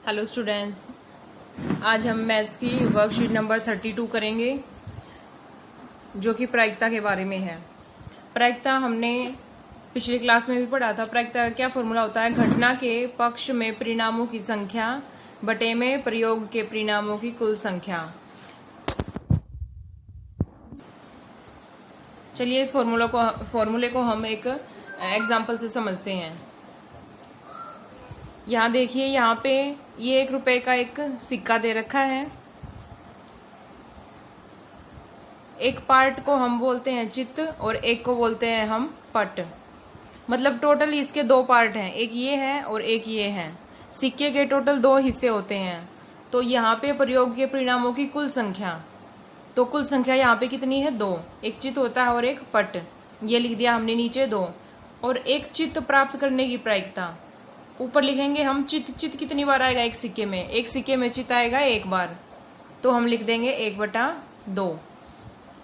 Hello students, आज हम maths की वर्कशीट नंबर 32 करेंगे जो कि प्रायिकता के बारे में है। प्रायिकता हमने पिछली क्लास में भी पढ़ा था। प्रायिकता का क्या फॉर्मूला होता है? घटना के पक्ष में परिणामों की संख्या बटे में प्रयोग के परिणामों की कुल संख्या। चलिए इस फॉर्मूले को हम एक एग्जाम्पल से समझते हैं। यहाँ देखिए, यहाँ पे ये 1 रुपए का एक सिक्का दे रखा है। एक पार्ट को हम बोलते हैं चित्त और एक को बोलते हैं हम पट। मतलब टोटल इसके 2 पार्ट हैं, एक ये है और एक ये है। सिक्के के टोटल 2 हिस्से होते हैं। तो यहाँ पे प्रयोग के परिणामों की कुल संख्या, तो कुल संख्या यहाँ पे कितनी है? 2। एक चित्त होता है और एक पट, ये लिख दिया हमने नीचे 2। और एक चित्त प्राप्त करने की प्रायिकता ऊपर लिखेंगे हम। चित्त कितनी बार आएगा एक सिक्के में? एक सिक्के में चित्त आएगा 1 बार, तो हम लिख देंगे 1/2।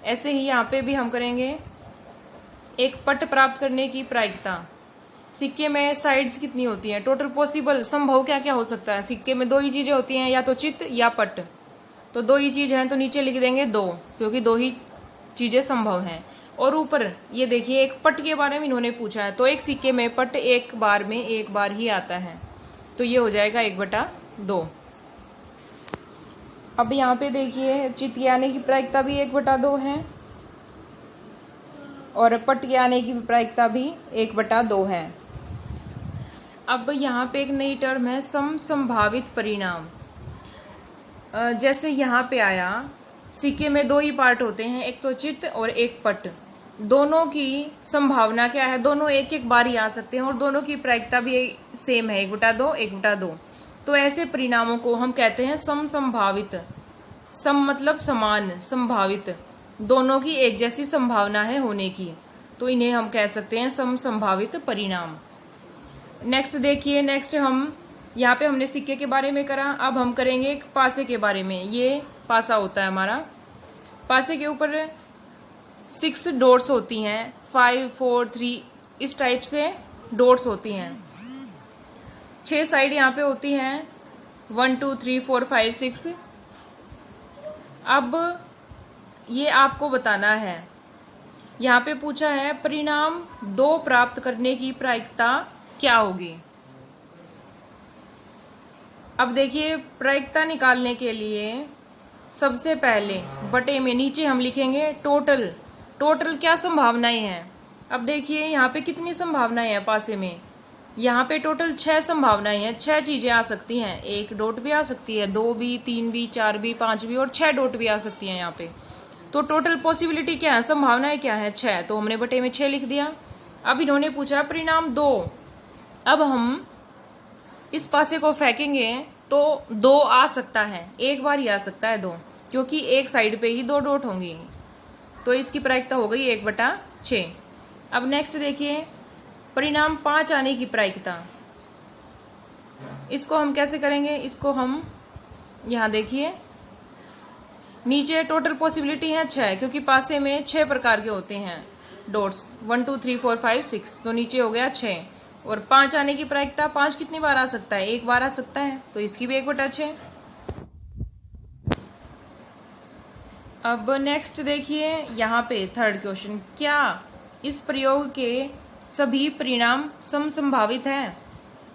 ऐसे ही यहाँ पे भी हम करेंगे। एक पट प्राप्त करने की प्रायिकता, सिक्के में साइड्स कितनी होती हैं? टोटल पॉसिबल संभव क्या क्या हो सकता है? सिक्के में 2 ही चीजें होती हैं, या तो चित्त या पट। तो 2 ही चीज हैं, तो नीचे लिख देंगे 2, क्योंकि 2 ही चीजें संभव हैं। और ऊपर ये देखिए, एक पट के बारे में इन्होंने पूछा है, तो एक सिक्के में पट एक बार में 1 बार ही आता है, तो ये हो जाएगा 1/2। अब यहाँ पे देखिए, चित्त के आने की प्रायिकता भी 1/2 है और पट के आने की प्रायिकता भी 1/2 है। अब यहाँ पे एक नई टर्म है, समसंभावित परिणाम। जैसे यहाँ पे आया, सिक्के में 2 ही पार्ट होते हैं, एक तो चित्त और एक पट। दोनों की संभावना क्या है? दोनों एक एक बार ही आ सकते हैं और दोनों की प्रायिकता भी सेम है, 1/2 1/2। तो ऐसे परिणामों को हम कहते हैं समसंभावित। सम मतलब समान, संभावित, दोनों की एक जैसी संभावना है होने की, तो इन्हें हम कह सकते हैं समसंभावित परिणाम। नेक्स्ट देखिए, नेक्स्ट हम यहाँ पे हमने सिक्के के बारे में करा। अब हम करेंगे एक पासे के बारे में। ये पासा होता है हमारा। पासे के ऊपर 6 डॉट्स होती हैं, 5 4 3 इस टाइप से डॉट्स होती हैं। 6 साइड यहाँ पे होती हैं, 1 2 3 4 5 6। अब ये आपको बताना है, यहाँ पे पूछा है परिणाम 2 प्राप्त करने की प्रायिकता क्या होगी। अब देखिए, प्रायिकता निकालने के लिए सबसे पहले बटे में नीचे हम लिखेंगे टोटल। टोटल क्या संभावनाएं हैं? अब देखिए यहाँ पे कितनी संभावनाएं हैं पासे में? यहाँ पे टोटल 6 संभावनाएं हैं। 6 चीजें आ सकती हैं, 1 डॉट भी आ सकती है, 2 भी, 3 भी, 4 भी, 5 भी और 6 डॉट भी आ सकती हैं यहाँ पे। तो टोटल पॉसिबिलिटी क्या है, संभावनाएं क्या है? 6। तो हमने बटे में 6 लिख दिया। अब इन्होंने पूछा परिणाम 2। अब हम इस पासे को फेंकेंगे तो 2 आ सकता है, 1 बार ही आ सकता है 2, क्योंकि एक साइड पे ही 2 डॉट होंगी। तो इसकी प्रायिकता हो गई 1/6। अब नेक्स्ट देखिए, परिणाम 5 आने की प्रायिकता। इसको हम कैसे करेंगे? इसको हम यहाँ देखिए, नीचे टोटल पॉसिबिलिटी है 6, क्योंकि पासे में 6 प्रकार के होते हैं डॉट्स, 1 2 3 4 5 6, तो नीचे हो गया 6। और 5 आने की प्रायिकता, 5 कितनी बार आ सकता है? 1 बार आ सकता है, तो इसकी भी 1/6। अब नेक्स्ट देखिए, यहाँ पे थर्ड क्वेश्चन, क्या इस प्रयोग के सभी परिणाम समसंभावित हैं?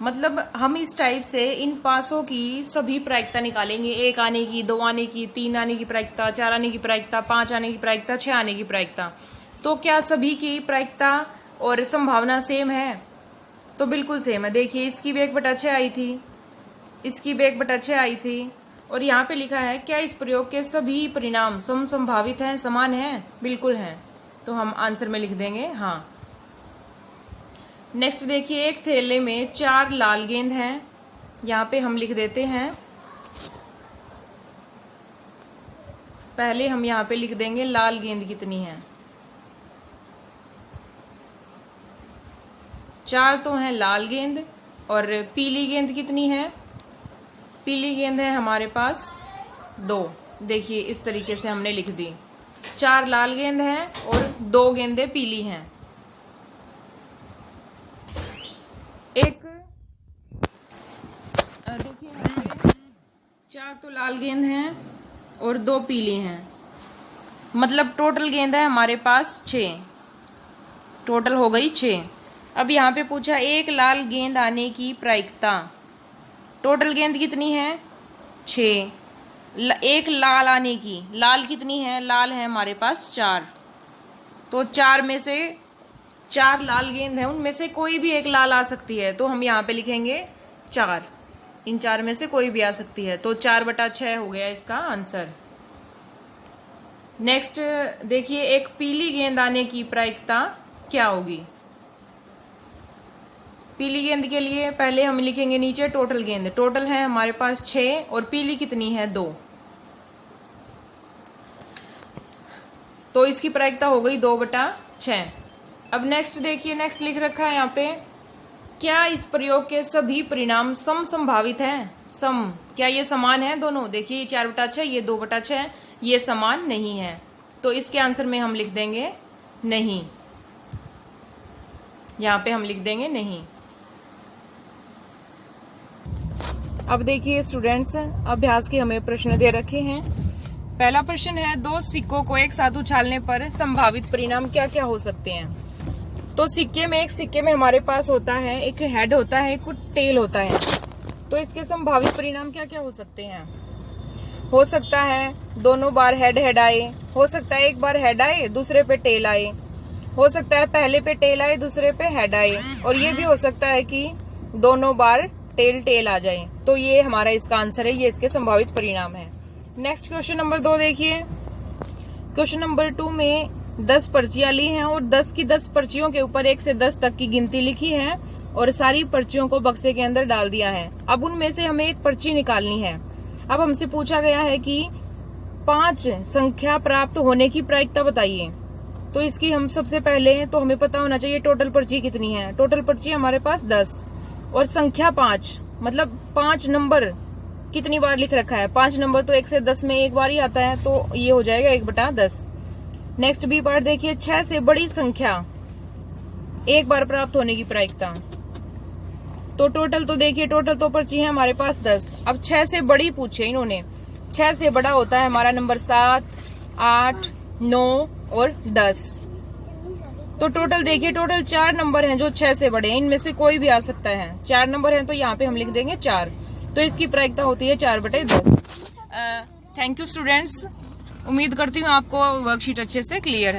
मतलब हम इस टाइप से इन पासों की सभी प्रायिकता निकालेंगे। 1 आने की, 2 आने की, 3 आने की प्रायिकता, 4 आने की प्रायिकता, 5 आने की प्रायिकता, 6 आने की प्रायिकता। तो क्या सभी की प्रायिकता और संभावना सेम है? तो बिल्कुल सेम है। देखिए, इसकी भी 1/6 आई थी, इसकी भी 1/6 आई थी, और यहाँ पे लिखा है क्या इस प्रयोग के सभी परिणाम समसंभावित हैं, समान हैं? बिल्कुल हैं, तो हम आंसर में लिख देंगे हाँ। नेक्स्ट देखिए, एक थैले में 4 लाल गेंद हैं। यहाँ पे हम लिख देते हैं, पहले हम यहाँ पे लिख देंगे लाल गेंद कितनी है। 4 तो है लाल गेंद, और पीली गेंद कितनी है? पीली गेंद है हमारे पास 2। देखिए इस तरीके से हमने लिख दी, 4 लाल गेंद हैं और 2 गेंदें पीली हैं। एक देखिए यहाँ पे 4 तो लाल गेंद हैं और 2 पीली हैं, मतलब टोटल गेंद है हमारे पास 6। टोटल हो गई 6। अब यहाँ पे पूछा एक लाल गेंद आने की प्रायिकता। टोटल गेंद कितनी है? 6। एक लाल आने की, लाल कितनी है? लाल है हमारे पास 4। तो 4 में से 4 लाल गेंद है, उनमें से कोई भी एक लाल आ सकती है, तो हम यहाँ पे लिखेंगे 4। इन 4 में से कोई भी आ सकती है, तो 4/6 हो गया इसका आंसर। नेक्स्ट देखिए, एक पीली गेंद आने की प्रायिकता क्या होगी? पीली गेंद के लिए पहले हम लिखेंगे नीचे टोटल गेंद। टोटल है हमारे पास 6 और पीली कितनी है? 2। तो इसकी प्रायिकता हो गई 2/6। अब नेक्स्ट देखिए, नेक्स्ट लिख रखा है यहाँ पे, क्या इस प्रयोग के सभी परिणाम समसंभावित हैं? सम, क्या ये समान है दोनों? देखिए ये 4/6, ये 2/6, ये समान नहीं है, तो इसके आंसर में हम लिख देंगे नहीं। यहाँ पे हम लिख देंगे नहीं। अब देखिए स्टूडेंट्स, अभ्यास के हमें प्रश्न दे रखे हैं। पहला प्रश्न है, 2 सिक्कों को एक साथ उछालने पर संभावित परिणाम क्या क्या हो सकते हैं? तो सिक्के में, एक सिक्के में हमारे पास होता है, एक हेड होता है, एक टेल होता है। तो इसके संभावित परिणाम क्या क्या हो सकते हैं? हो सकता है दोनों बार हेड हेड आए, हो सकता है एक बार हेड आए दूसरे पे टेल आए, हो सकता है पहले पे टेल आए दूसरे पे हेड आए, और ये भी हो सकता है कि दोनों बार टेल टेल आ जाए। तो ये हमारा इसका आंसर है, ये इसके संभावित परिणाम है। नेक्स्ट क्वेश्चन नंबर 2 देखिए। क्वेश्चन नंबर 2 में 10 पर्चियां ली हैं और 10 की 10 पर्चियों के ऊपर 1 से 10 तक की गिनती लिखी है और सारी पर्चियों को बक्से के अंदर डाल दिया है। अब उनमें से हमें एक पर्ची निकालनी है। अब हमसे पूछा गया है कि 5 संख्या प्राप्त होने की प्रायिकता बताइए। तो इसकी हम सबसे पहले तो हमें पता होना चाहिए टोटल पर्ची कितनी है। टोटल पर्ची हमारे पास 10 और संख्या 5, मतलब 5 नंबर कितनी बार लिख रखा है? 5 नंबर तो 1 से 10 में एक बार ही आता है, तो ये हो जाएगा 1/10। नेक्स्ट बी पार्ट देखिए, 6 से बड़ी संख्या एक बार प्राप्त होने की प्रायिकता। तो टोटल तो देखिए, टोटल तो पर्ची है हमारे पास 10। अब 6 से बड़ी पूछे इन्होंने। 6 से बड़ा होता है हमारा नंबर 7, 8, 9 और 10। तो टोटल देखिए, टोटल 4 नंबर हैं जो 6 से बड़े हैं, इनमें से कोई भी आ सकता है। 4 नंबर हैं तो यहाँ पे हम लिख देंगे 4। तो इसकी प्रायिकता होती है 4/2। थैंक यू स्टूडेंट्स, उम्मीद करती हूँ आपको वर्कशीट अच्छे से क्लियर है।